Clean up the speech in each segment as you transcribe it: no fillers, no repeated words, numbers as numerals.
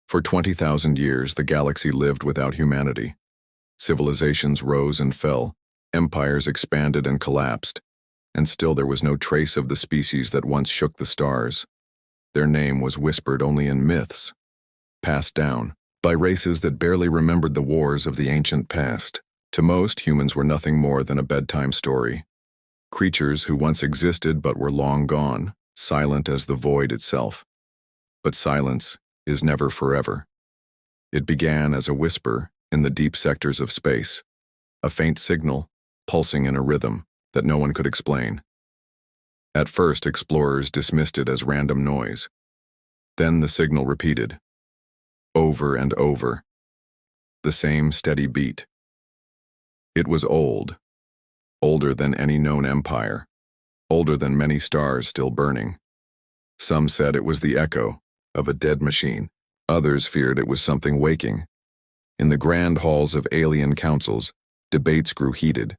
For 20,000 years, the galaxy lived without humanity. Civilizations rose and fell, empires expanded and collapsed, and still there was no trace of the species that once shook the stars. Their name was whispered only in myths, passed down by races that barely remembered the wars of the ancient past. To most, humans were nothing more than a bedtime story. Creatures who once existed but were long gone, silent as the void itself. But silence is never forever. It began as a whisper in the deep sectors of space, a faint signal, pulsing in a rhythm that no one could explain. At first, explorers dismissed it as random noise. Then the signal repeated, over and over, the same steady beat. It was old, older than any known empire, older than many stars still burning. Some said it was the echo of a dead machine. Others feared it was something waking. In the grand halls of alien councils, debates grew heated.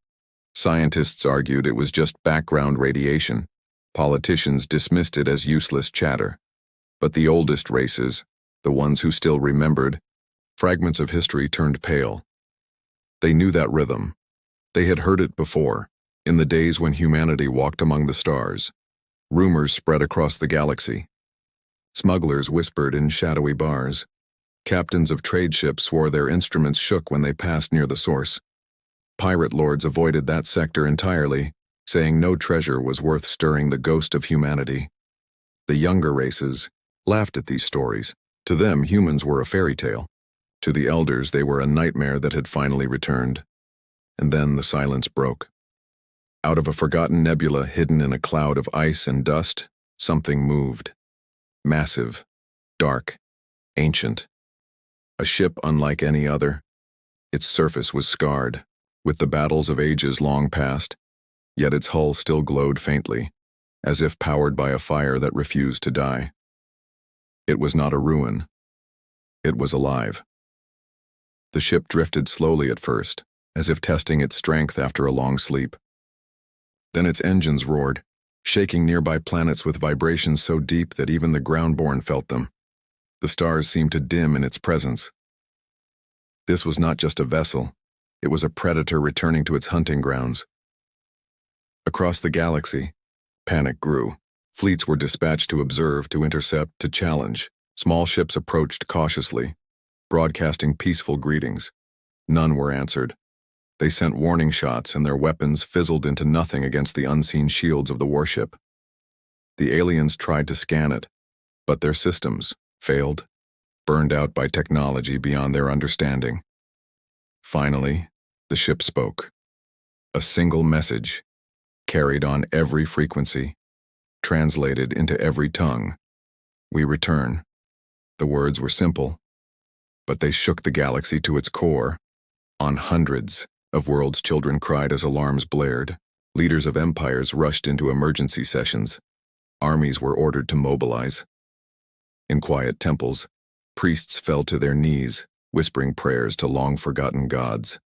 Scientists argued it was just background radiation. Politicians dismissed it as useless chatter. But the oldest races, the ones who still remembered, fragments of history turned pale. They knew that rhythm. They had heard it before, in the days when humanity walked among the stars. Rumors spread across the galaxy. Smugglers whispered in shadowy bars. Captains of trade ships swore their instruments shook when they passed near the source. Pirate lords avoided that sector entirely, saying no treasure was worth stirring the ghost of humanity. The younger races laughed at these stories. To them, humans were a fairy tale. To the elders, they were a nightmare that had finally returned. And then the silence broke. Out of a forgotten nebula hidden in a cloud of ice and dust, something moved. Massive, dark, ancient. A ship unlike any other. Its surface was scarred, with the battles of ages long past, yet its hull still glowed faintly, as if powered by a fire that refused to die. It was not a ruin. It was alive. The ship drifted slowly at first, as if testing its strength after a long sleep. Then its engines roared, shaking nearby planets with vibrations so deep that even the ground-born felt them. The stars seemed to dim in its presence. This was not just a vessel. It was a predator returning to its hunting grounds. Across the galaxy, panic grew. Fleets were dispatched to observe, to intercept, to challenge. Small ships approached cautiously, broadcasting peaceful greetings. None were answered. They sent warning shots, and their weapons fizzled into nothing against the unseen shields of the warship. The aliens tried to scan it, but their systems failed, burned out by technology beyond their understanding. Finally, the ship spoke. A single message, carried on every frequency, translated into every tongue. We return. The words were simple, but they shook the galaxy to its core. On hundreds of world's children cried as alarms blared. Leaders of empires rushed into emergency sessions. Armies were ordered to mobilize. In quiet temples, priests fell to their knees, whispering prayers to long-forgotten gods.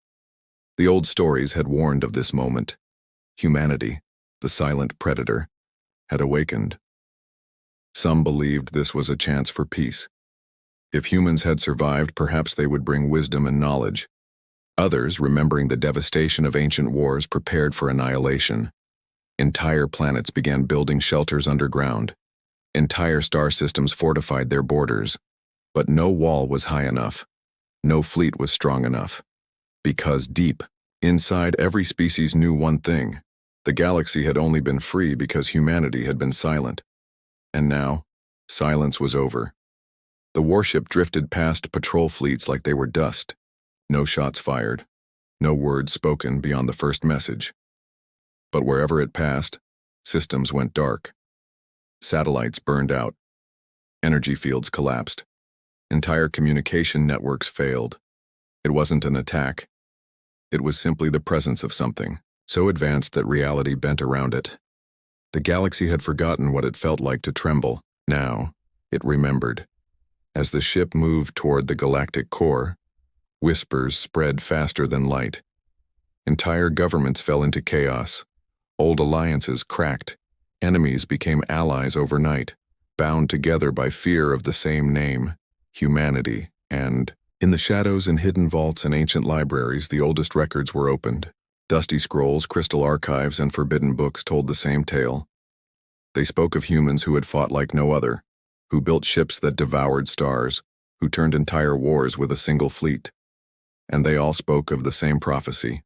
The old stories had warned of this moment. Humanity, the silent predator, had awakened. Some believed this was a chance for peace. If humans had survived, perhaps they would bring wisdom and knowledge. Others, remembering the devastation of ancient wars, prepared for annihilation. Entire planets began building shelters underground. Entire star systems fortified their borders. But no wall was high enough. No fleet was strong enough. Because deep inside every species knew one thing. The galaxy had only been free because humanity had been silent. And now, silence was over. The warship drifted past patrol fleets like they were dust. No shots fired. No words spoken beyond the first message. But wherever it passed, systems went dark. Satellites burned out. Energy fields collapsed. Entire communication networks failed. It wasn't an attack. It was simply the presence of something, so advanced that reality bent around it. The galaxy had forgotten what it felt like to tremble. Now, it remembered. As the ship moved toward the galactic core, whispers spread faster than light. Entire governments fell into chaos. Old alliances cracked. Enemies became allies overnight, bound together by fear of the same name, humanity, and, in the shadows and hidden vaults and ancient libraries, the oldest records were opened. Dusty scrolls, crystal archives, and forbidden books told the same tale. They spoke of humans who had fought like no other, who built ships that devoured stars, who turned entire wars with a single fleet. And they all spoke of the same prophecy,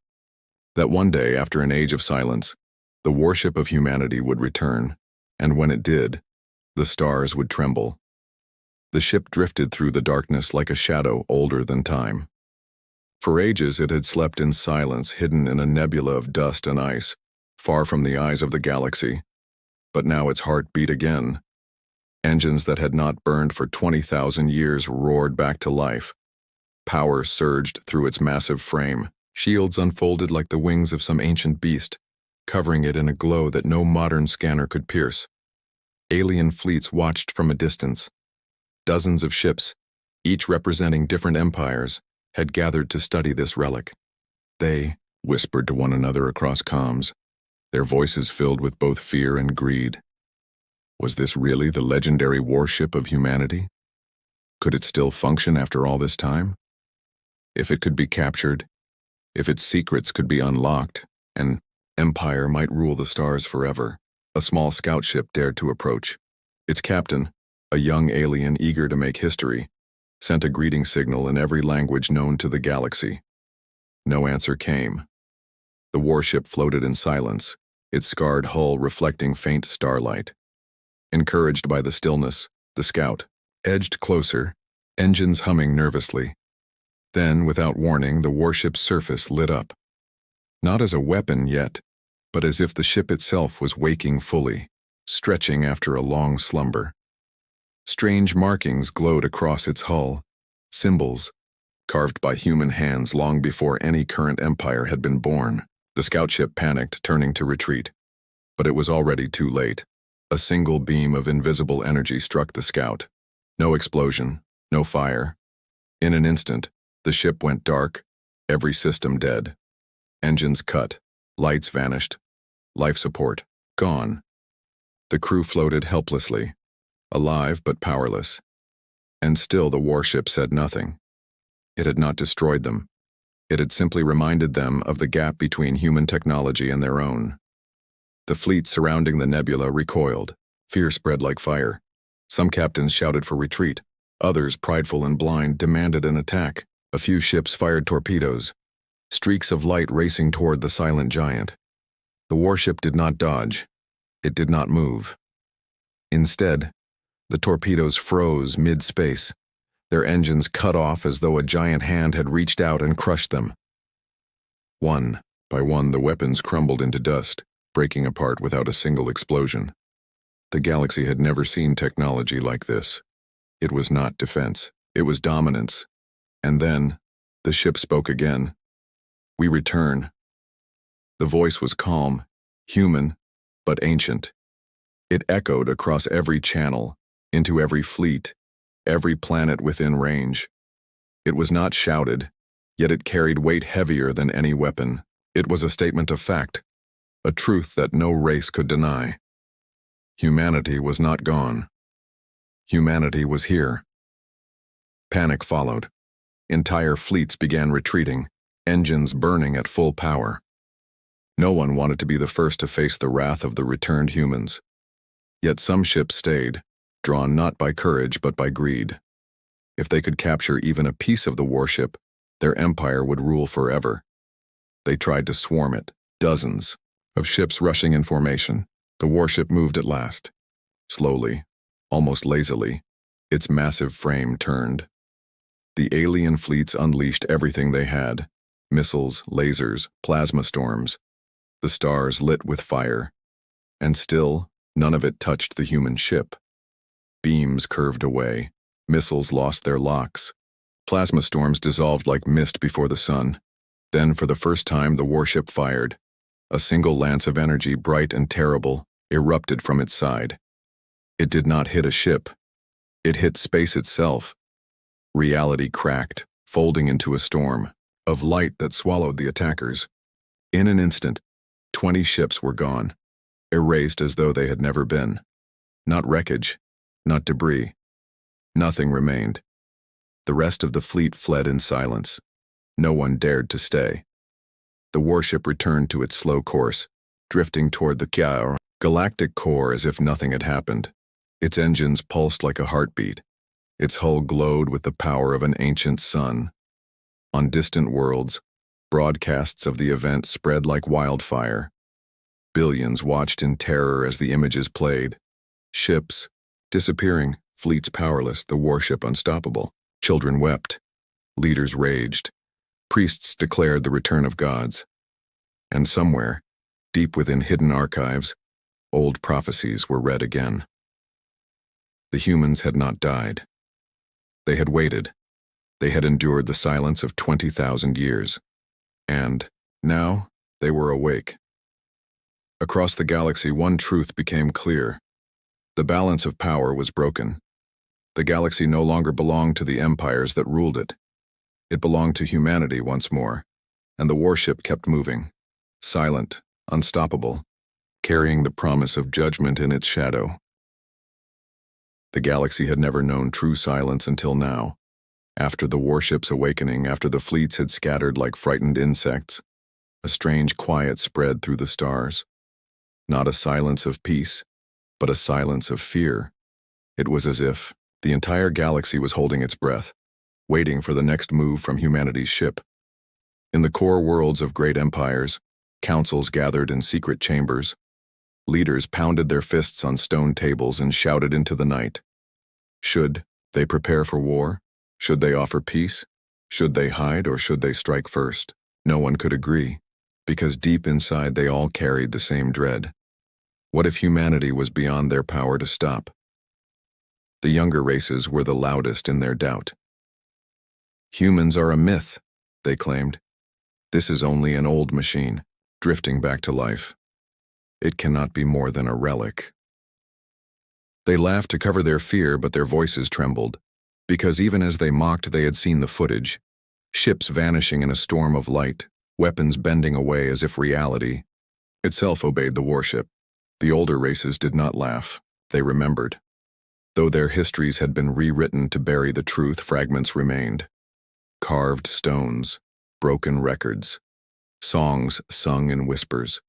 that one day, after an age of silence, the warship of humanity would return, and when it did, the stars would tremble. The ship drifted through the darkness like a shadow older than time. For ages it had slept in silence, hidden in a nebula of dust and ice, far from the eyes of the galaxy. But now its heart beat again. Engines that had not burned for 20,000 years roared back to life. Power surged through its massive frame. Shields unfolded like the wings of some ancient beast, covering it in a glow that no modern scanner could pierce. Alien fleets watched from a distance. Dozens of ships, each representing different empires, had gathered to study this relic. They whispered to one another across comms, their voices filled with both fear and greed. Was this really the legendary warship of humanity? Could it still function after all this time? If it could be captured, if its secrets could be unlocked, an empire might rule the stars forever. A small scout ship dared to approach. Its captain, a young alien eager to make history, sent a greeting signal in every language known to the galaxy. No answer came. The warship floated in silence, its scarred hull reflecting faint starlight. Encouraged by the stillness, the scout edged closer, engines humming nervously. Then, without warning, the warship's surface lit up. Not as a weapon yet, but as if the ship itself was waking fully, stretching after a long slumber. Strange markings glowed across its hull, symbols, carved by human hands long before any current empire had been born. The scout ship panicked, turning to retreat. But it was already too late. A single beam of invisible energy struck the scout. No explosion, no fire. In an instant, the ship went dark, every system dead. Engines cut, lights vanished, life support gone. The crew floated helplessly, alive but powerless. And still the warship said nothing. It had not destroyed them. It had simply reminded them of the gap between human technology and their own. The fleet surrounding the nebula recoiled. Fear spread like fire. Some captains shouted for retreat. Others, prideful and blind, demanded an attack. A few ships fired torpedoes, streaks of light racing toward the silent giant. The warship did not dodge. It did not move. Instead, the torpedoes froze mid-space, their engines cut off as though a giant hand had reached out and crushed them. One by one, the weapons crumbled into dust, breaking apart without a single explosion. The galaxy had never seen technology like this. It was not defense. It was dominance. And then, the ship spoke again. "We return." The voice was calm, human, but ancient. It echoed across every channel, into every fleet, every planet within range. It was not shouted, yet it carried weight heavier than any weapon. It was a statement of fact, a truth that no race could deny. Humanity was not gone. Humanity was here. Panic followed. Entire fleets began retreating, engines burning at full power. No one wanted to be the first to face the wrath of the returned humans. Yet some ships stayed, drawn not by courage but by greed. If they could capture even a piece of the warship, their empire would rule forever. They tried to swarm it, dozens of ships rushing in formation. The warship moved at last. Slowly, almost lazily, its massive frame turned. The alien fleets unleashed everything they had: missiles, lasers, plasma storms. The stars lit with fire. And still, none of it touched the human ship. Beams curved away. Missiles lost their locks. Plasma storms dissolved like mist before the sun. Then, for the first time, the warship fired. A single lance of energy, bright and terrible, erupted from its side. It did not hit a ship. It hit space itself. Reality cracked, folding into a storm of light that swallowed the attackers. In an instant, 20 ships were gone, erased as though they had never been. Not wreckage, not debris. Nothing remained. The rest of the fleet fled in silence. No one dared to stay. The warship returned to its slow course, drifting toward the Galactic core as if nothing had happened. Its engines pulsed like a heartbeat. Its hull glowed with the power of an ancient sun. On distant worlds, broadcasts of the event spread like wildfire. Billions watched in terror as the images played. Ships disappearing, fleets powerless, the warship unstoppable. Children wept. Leaders raged. Priests declared the return of gods. And somewhere, deep within hidden archives, old prophecies were read again. The humans had not died. They had waited. They had endured the silence of 20,000 years. And, now, they were awake. Across the galaxy, one truth became clear. The balance of power was broken. The galaxy no longer belonged to the empires that ruled it. It belonged to humanity once more, and the warship kept moving, silent, unstoppable, carrying the promise of judgment in its shadow. The galaxy had never known true silence until now. After the warship's awakening, after the fleets had scattered like frightened insects, a strange quiet spread through the stars. Not a silence of peace, but a silence of fear. It was as if the entire galaxy was holding its breath, waiting for the next move from humanity's ship. In the core worlds of great empires, councils gathered in secret chambers. Leaders pounded their fists on stone tables and shouted into the night. Should they prepare for war? Should they offer peace? Should they hide or should they strike first? No one could agree, because deep inside they all carried the same dread. What if humanity was beyond their power to stop? The younger races were the loudest in their doubt. Humans are a myth, they claimed. This is only an old machine, drifting back to life. It cannot be more than a relic. They laughed to cover their fear, but their voices trembled, because even as they mocked, they had seen the footage. Ships vanishing in a storm of light, weapons bending away as if reality itself obeyed the warship. The older races did not laugh. They remembered. Though their histories had been rewritten to bury the truth, fragments remained. Carved stones, broken records, songs sung in whispers.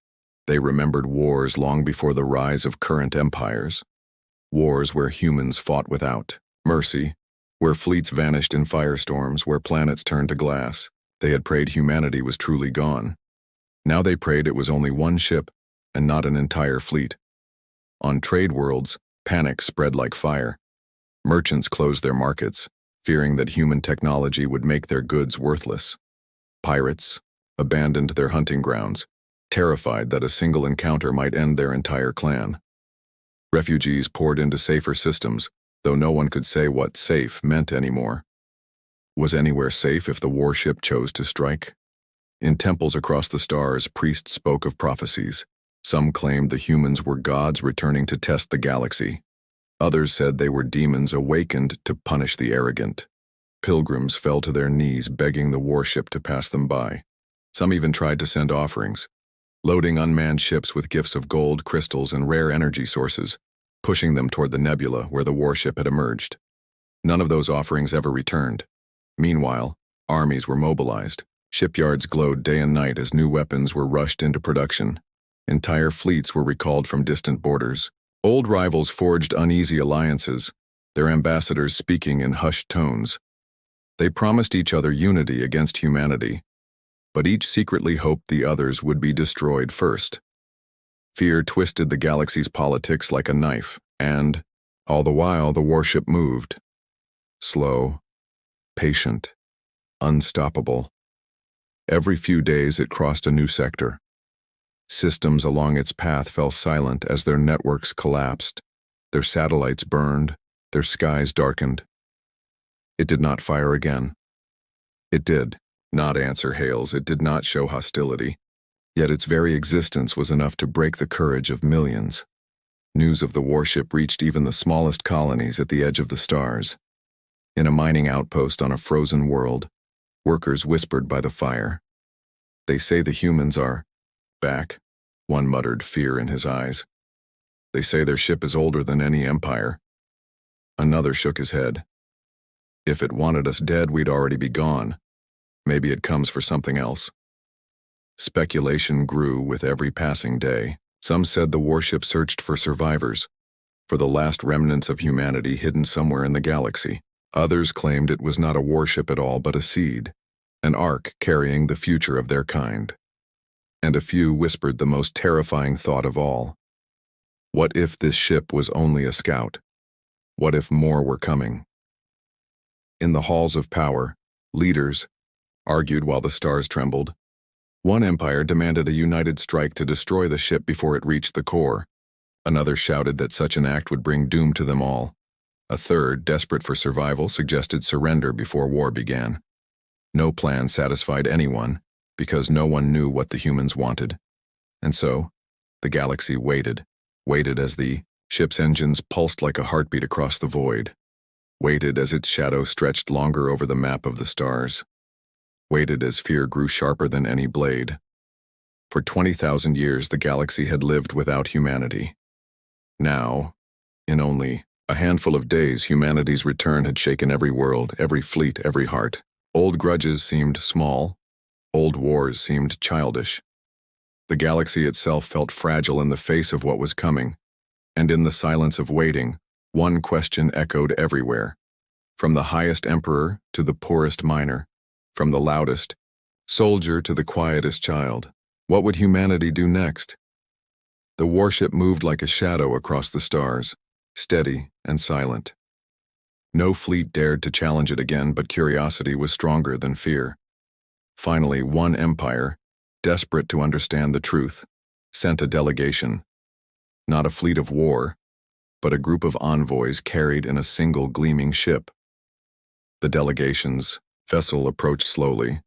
They remembered wars long before the rise of current empires. Wars where humans fought without mercy, where fleets vanished in firestorms, where planets turned to glass. They had prayed humanity was truly gone. Now they prayed it was only one ship and not an entire fleet. On trade worlds, panic spread like fire. Merchants closed their markets, fearing that human technology would make their goods worthless. Pirates abandoned their hunting grounds, terrified that a single encounter might end their entire clan. Refugees poured into safer systems, though no one could say what safe meant anymore. Was anywhere safe if the warship chose to strike? In temples across the stars, priests spoke of prophecies. Some claimed the humans were gods returning to test the galaxy. Others said they were demons awakened to punish the arrogant. Pilgrims fell to their knees begging the warship to pass them by. Some even tried to send offerings, loading unmanned ships with gifts of gold, crystals, and rare energy sources, pushing them toward the nebula where the warship had emerged. None of those offerings ever returned. Meanwhile, armies were mobilized. Shipyards glowed day and night as new weapons were rushed into production. Entire fleets were recalled from distant borders. Old rivals forged uneasy alliances, their ambassadors speaking in hushed tones. They promised each other unity against humanity, but each secretly hoped the others would be destroyed first. Fear twisted the galaxy's politics like a knife, and, all the while, the warship moved. Slow, patient, unstoppable. Every few days it crossed a new sector. Systems along its path fell silent as their networks collapsed, their satellites burned, their skies darkened. It did not fire again. It did not answer hails, it did not show hostility, yet its very existence was enough to break the courage of millions. News of the warship reached even the smallest colonies at the edge of the stars. In a mining outpost on a frozen world, workers whispered by the fire. "They say the humans are back," one muttered, fear in his eyes. "They say their ship is older than any empire." Another shook his head. If it wanted us dead, we'd already be gone. Maybe it comes for something else. Speculation grew with every passing day. Some said the warship searched for survivors, for the last remnants of humanity hidden somewhere in the galaxy. Others claimed it was not a warship at all, but a seed, an ark carrying the future of their kind. And a few whispered the most terrifying thought of all. What if this ship was only a scout? What if more were coming? In the halls of power, leaders argued while the stars trembled. One empire demanded a united strike to destroy the ship before it reached the core. Another shouted that such an act would bring doom to them all. A third, desperate for survival, suggested surrender before war began. No plan satisfied anyone, because no one knew what the humans wanted. And so, the galaxy waited as the ship's engines pulsed like a heartbeat across the void, waited as its shadow stretched longer over the map of the stars, waited as fear grew sharper than any blade. For 20,000 years, the galaxy had lived without humanity. Now, in only a handful of days, humanity's return had shaken every world, every fleet, every heart. Old grudges seemed small. Old wars seemed childish. The galaxy itself felt fragile in the face of what was coming, and in the silence of waiting, one question echoed everywhere. From the highest emperor to the poorest miner, from the loudest soldier to the quietest child, what would humanity do next? The warship moved like a shadow across the stars, steady and silent. No fleet dared to challenge it again, but curiosity was stronger than fear. Finally, one empire, desperate to understand the truth, sent a delegation. Not a fleet of war, but a group of envoys carried in a single gleaming ship. The delegation's vessel approached slowly,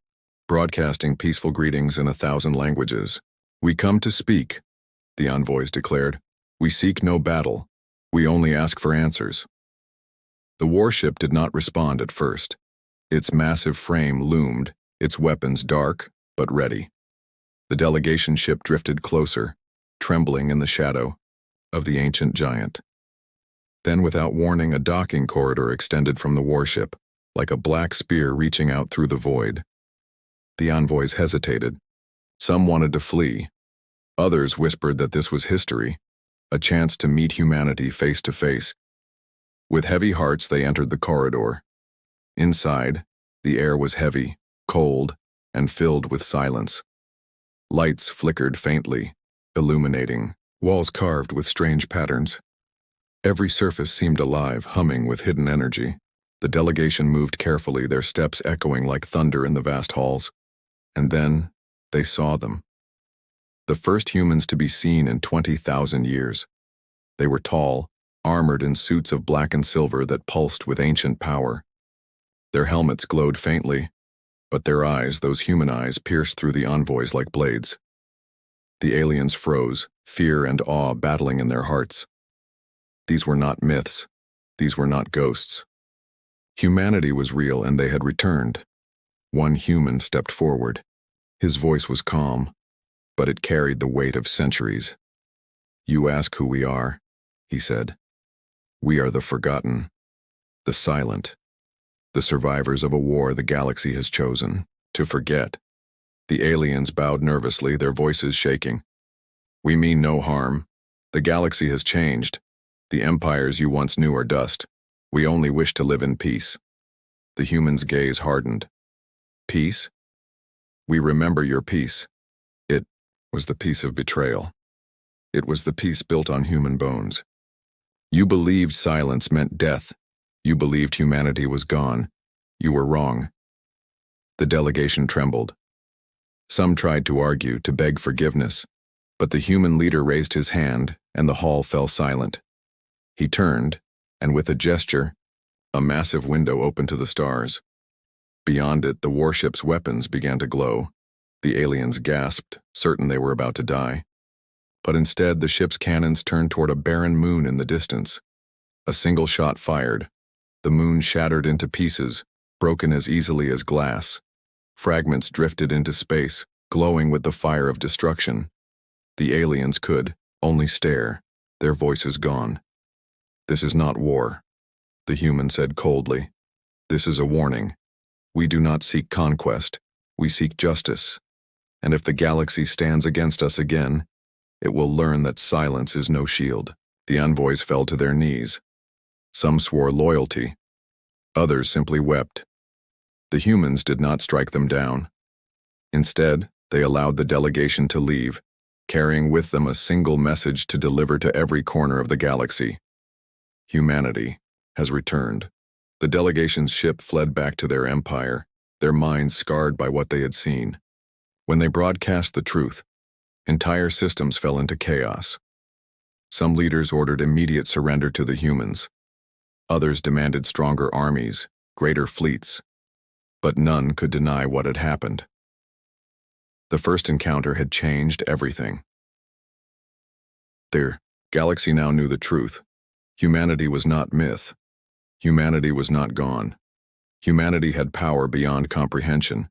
broadcasting peaceful greetings in 1,000 languages. "We come to speak," the envoys declared. "We seek no battle. We only ask for answers." The warship did not respond at first. Its massive frame loomed, its weapons dark but ready. The delegation ship drifted closer, trembling in the shadow of the ancient giant. Then, without warning, a docking corridor extended from the warship, like a black spear reaching out through the void. The envoys hesitated. Some wanted to flee. Others whispered that this was history, a chance to meet humanity face to face. With heavy hearts, they entered the corridor. Inside, the air was heavy, cold, and filled with silence. Lights flickered faintly, illuminating walls carved with strange patterns. Every surface seemed alive, humming with hidden energy. The delegation moved carefully, their steps echoing like thunder in the vast halls. And then, they saw them. The first humans to be seen in 20,000 years. They were tall, armored in suits of black and silver that pulsed with ancient power. Their helmets glowed faintly, but their eyes, those human eyes, pierced through the envoys like blades. The aliens froze, fear and awe battling in their hearts. These were not myths. These were not ghosts. Humanity was real, and they had returned. One human stepped forward. His voice was calm, but it carried the weight of centuries. "You ask who we are," he said. "We are the forgotten, the silent, the survivors of a war the galaxy has chosen to forget." The aliens bowed nervously, their voices shaking. "We mean no harm. The galaxy has changed. The empires you once knew are dust. We only wish to live in peace." The human's gaze hardened. "Peace? We remember your peace. It was the peace of betrayal. It was the peace built on human bones. You believed silence meant death. You believed humanity was gone. You were wrong." The delegation trembled. Some tried to argue, to beg forgiveness, but the human leader raised his hand, and the hall fell silent. He turned, and with a gesture, a massive window opened to the stars. Beyond it, the warship's weapons began to glow. The aliens gasped, certain they were about to die. But instead, the ship's cannons turned toward a barren moon in the distance. A single shot fired. The moon shattered into pieces, broken as easily as glass. Fragments drifted into space, glowing with the fire of destruction. The aliens could only stare, their voices gone. "This is not war," the human said coldly. This is a warning. We do not seek conquest, we seek justice. And if the galaxy stands against us again, it will learn that silence is no shield. The envoys fell to their knees. Some swore loyalty. Others simply wept. The humans did not strike them down. Instead, they allowed the delegation to leave, carrying with them a single message to deliver to every corner of the galaxy. Humanity has returned. The delegation's ship fled back to their empire, their minds scarred by what they had seen. When they broadcast the truth, entire systems fell into chaos. Some leaders ordered immediate surrender to the humans. Others demanded stronger armies, greater fleets. But none could deny what had happened. The first encounter had changed everything. Their galaxy now knew the truth. Humanity was not myth. Humanity was not gone. Humanity had power beyond comprehension,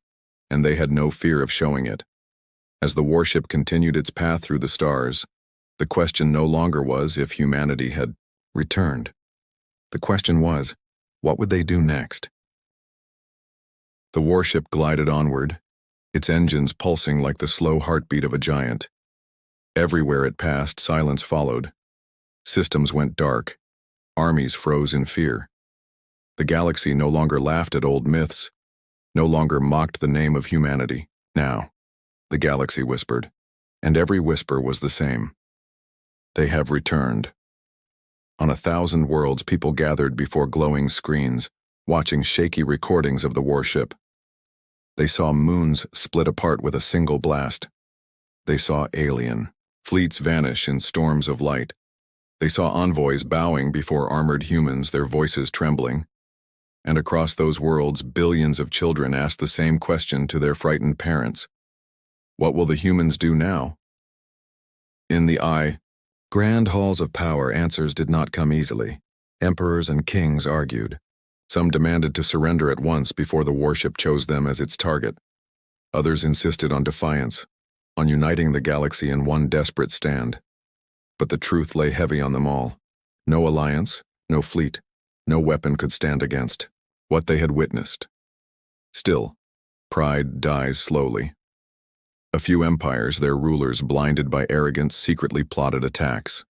and they had no fear of showing it. As the warship continued its path through the stars, the question no longer was if humanity had returned. The question was, what would they do next? The warship glided onward, its engines pulsing like the slow heartbeat of a giant. Everywhere it passed, silence followed. Systems went dark. Armies froze in fear. The galaxy no longer laughed at old myths, no longer mocked the name of humanity. Now, the galaxy whispered, and every whisper was the same. They have returned. On 1,000 worlds, people gathered before glowing screens, watching shaky recordings of the warship. They saw moons split apart with a single blast. They saw alien fleets vanish in storms of light. They saw envoys bowing before armored humans, their voices trembling. And across those worlds, billions of children asked the same question to their frightened parents. What will the humans do now? In the grand halls of power, answers did not come easily. Emperors and kings argued. Some demanded to surrender at once before the warship chose them as its target. Others insisted on defiance, on uniting the galaxy in one desperate stand. But the truth lay heavy on them all. No alliance, no fleet, no weapon could stand against what they had witnessed. Still, pride dies slowly. A few empires, their rulers blinded by arrogance, secretly plotted attacks.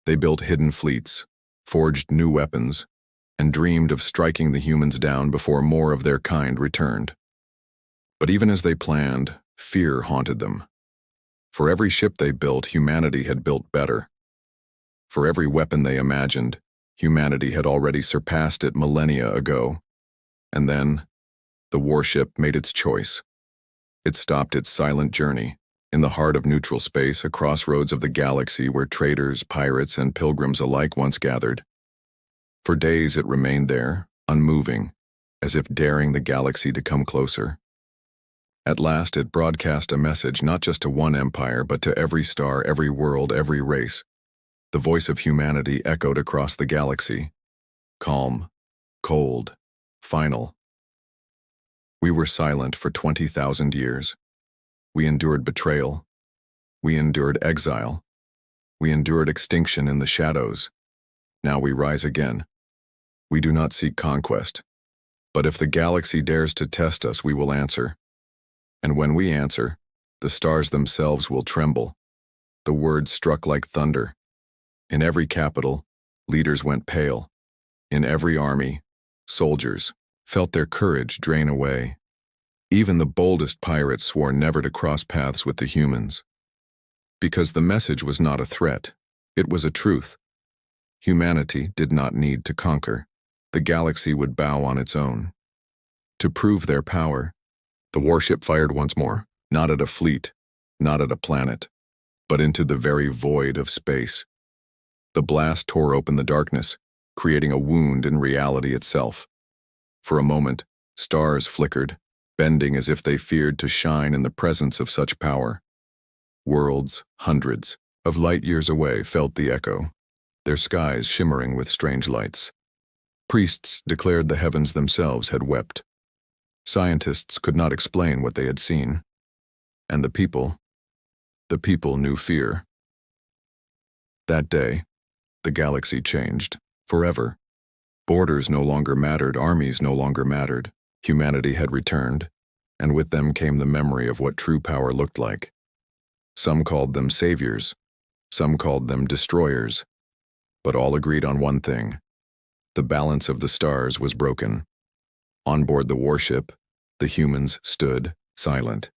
They built hidden fleets, forged new weapons, and dreamed of striking the humans down before more of their kind returned. But even as they planned, fear haunted them. For every ship they built, humanity had built better. For every weapon they imagined, humanity had already surpassed it millennia ago. And then, the warship made its choice. It stopped its silent journey, in the heart of neutral space, a crossroads of the galaxy where traders, pirates, and pilgrims alike once gathered. For days it remained there, unmoving, as if daring the galaxy to come closer. At last it broadcast a message not just to one empire, but to every star, every world, every race. The voice of humanity echoed across the galaxy. Calm, cold, final. We were silent for 20,000 years. We endured betrayal. We endured exile. We endured extinction in the shadows. Now we rise again. We do not seek conquest. But if the galaxy dares to test us, we will answer. And when we answer, the stars themselves will tremble. The words struck like thunder. In every capital, leaders went pale. In every army, soldiers felt their courage drain away. Even the boldest pirates swore never to cross paths with the humans. Because the message was not a threat, it was a truth. Humanity did not need to conquer. The galaxy would bow on its own. To prove their power, the warship fired once more, not at a fleet, not at a planet, but into the very void of space. The blast tore open the darkness, creating a wound in reality itself. For a moment, stars flickered, bending as if they feared to shine in the presence of such power. Worlds, hundreds of light years away, felt the echo, their skies shimmering with strange lights. Priests declared the heavens themselves had wept. Scientists could not explain what they had seen. And the people knew fear. That day, the galaxy changed, forever. Borders no longer mattered, armies no longer mattered. Humanity had returned, and with them came the memory of what true power looked like. Some called them saviors, some called them destroyers, but all agreed on one thing: the balance of the stars was broken. On board the warship, the humans stood silent.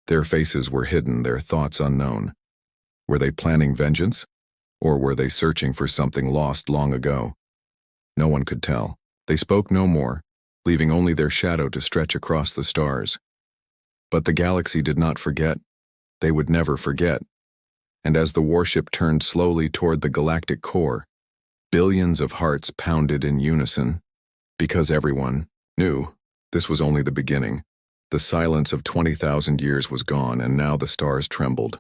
Their faces were hidden, their thoughts unknown. Were they planning vengeance, or were they searching for something lost long ago? No one could tell. They spoke no more, leaving only their shadow to stretch across the stars. But the galaxy did not forget. They would never forget. And as the warship turned slowly toward the galactic core, billions of hearts pounded in unison, because everyone knew this was only the beginning. The silence of 20,000 years was gone, and now the stars trembled.